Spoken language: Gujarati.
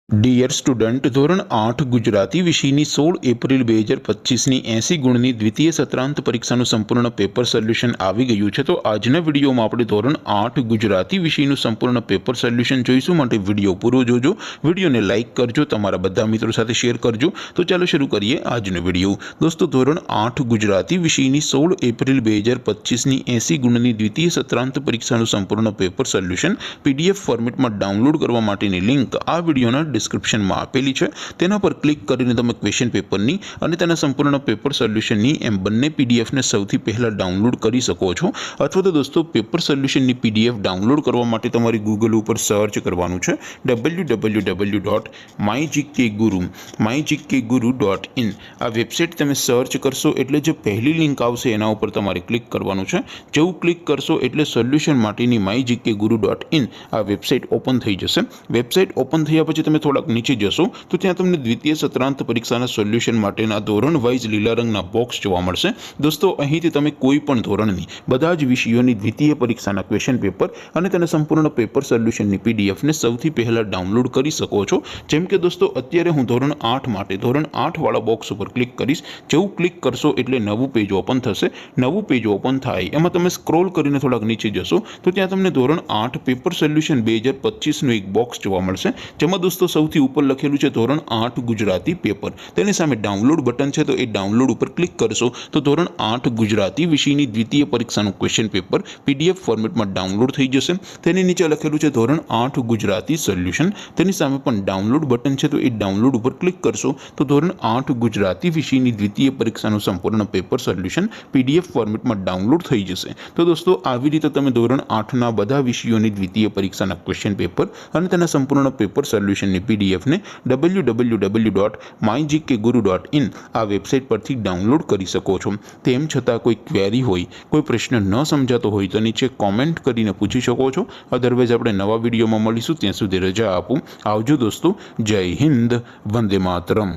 ડિયર સ્ટુડન્ટ, ધોરણ 8 ગુજરાતી વિષયની 16 એપ્રિલ 2025ની 80 ગુણની દ્વિતીય સત્રાંત પરીક્ષાનું સંપૂર્ણ પેપર સોલ્યુશન આવી ગયું છે। તો આજના વિડીયોમાં આપણે ધોરણ 8 ગુજરાતી વિષયનું સંપૂર્ણ પેપર સોલ્યુશન જોઈશું। માટે વિડીયો પૂરો જોજો, વિડીયોને લાઇક કરજો, તમારા બધા મિત્રો સાથે શેર કરજો। તો ચાલો શરૂ કરીએ આજનો વિડીયો। દોસ્તો, ધોરણ 8 ગુજરાતી વિષયની 16 એપ્રિલ 2025ની 80 ગુણની દ્વિતીય સત્રાંત પરીક્ષાનું સંપૂર્ણ પેપર સોલ્યુશન PDF ફોર્મેટમાં ડાઉનલોડ કરવા માટેની લિંક આ વિડીયોના ડિસ્ક્રિપ્શનમાં આપેલી છે। તેના પર ક્લિક કરીને તમે ક્વેશ્ચન પેપરની અને તેના સંપૂર્ણ પેપર સોલ્યુશનની એમ બંને પીડીએફને સૌથી પહેલાં ડાઉનલોડ કરી શકો છો। અથવા તો દોસ્તો, પેપર સોલ્યુશનની પીડીએફ ડાઉનલોડ કરવા માટે તમારી ગૂગલ ઉપર સર્ચ કરવાનું છે www.mygkguru.in। આ વેબસાઇટ તમે સર્ચ કરશો એટલે જે પહેલી લિંક આવશે એના ઉપર તમારે ક્લિક કરવાનું છે। જેવું ક્લિક કરશો એટલે સોલ્યુશન માટેની mygkguru.in આ વેબસાઇટ ઓપન થઈ જશે। વેબસાઇટ ઓપન થયા પછી તમે થોડાક નીચે જશો તો ત્યાં તમને દ્વિતીય સત્રાંત પરીક્ષાના સોલ્યુશન માટેના ધોરણ વાઇઝ લીલા રંગના બોક્સ જોવા મળશે। દોસ્તો, અહીંથી તમે કોઈ પણ ધોરણની બધા જ વિષયોની દ્વિતીય પરીક્ષાના ક્વેશ્ચન પેપર અને તેના સંપૂર્ણ પેપર સોલ્યુશનની પીડીએફને સૌથી પહેલાં ડાઉનલોડ કરી શકો છો। જેમ કે દોસ્તો, અત્યારે હું ધોરણ 8 માટે ધોરણ 8 વાળા બોક્સ ઉપર ક્લિક કરીશ। જેવું ક્લિક કરશો એટલે નવું પેજ ઓપન થશે। નવું પેજ ઓપન થાય એમાં તમે સ્ક્રોલ કરીને થોડાક નીચે જશો તો ત્યાં તમને ધોરણ 8 પેપર સોલ્યુશન 2025નું એક બોક્સ જોવા મળશે। જેમાં દોસ્તો સૌથી ઉપર લખેલું છે ધોરણ 8 ગુજરાતી પેપર, તેની સામે ડાઉનલોડ બટન છે, તો એ ડાઉનલોડ ઉપર ક્લિક કરશો તો ધોરણ 8 ગુજરાતી વિષયની દ્વિતીય પરીક્ષાનું ક્વેશ્ચન પેપર PDF ફોર્મેટમાં ડાઉનલોડ થઈ જશે। તેની નીચે લખેલું છે ધોરણ 8 ગુજરાતી સોલ્યુશન, તેની સામે પણ ડાઉનલોડ બટન છે, તો એ ડાઉનલોડ ઉપર ક્લિક કરશો તો ધોરણ 8 ગુજરાતી વિષયની દ્વિતીય પરીક્ષાનું સંપૂર્ણ પેપર સોલ્યુશન PDF ફોર્મેટમાં ડાઉનલોડ થઈ જશે। તો દોસ્તો, આવી રીતે તમે ધોરણ 8ના બધા વિષયોની દ્વિતીય પરીક્ષાના ક્વેશ્ચન પેપર અને તેના સંપૂર્ણ પેપર સોલ્યુશનની પીડીએફને www.mygkguru.in આ વેબસાઇટ પરથી ડાઉનલોડ કરી શકો છો। તેમ છતાં કોઈ ક્વેરી હોય, કોઈ પ્રશ્ન ન સમજાતો હોય તો નીચે કોમેન્ટ કરીને પૂછી શકો છો। અદરવાઇઝ આપણે નવા વિડીયોમાં મળીશું, ત્યાં સુધી રજા આપું। આવજો દોસ્તો, જય હિન્દ, વંદે માતરમ।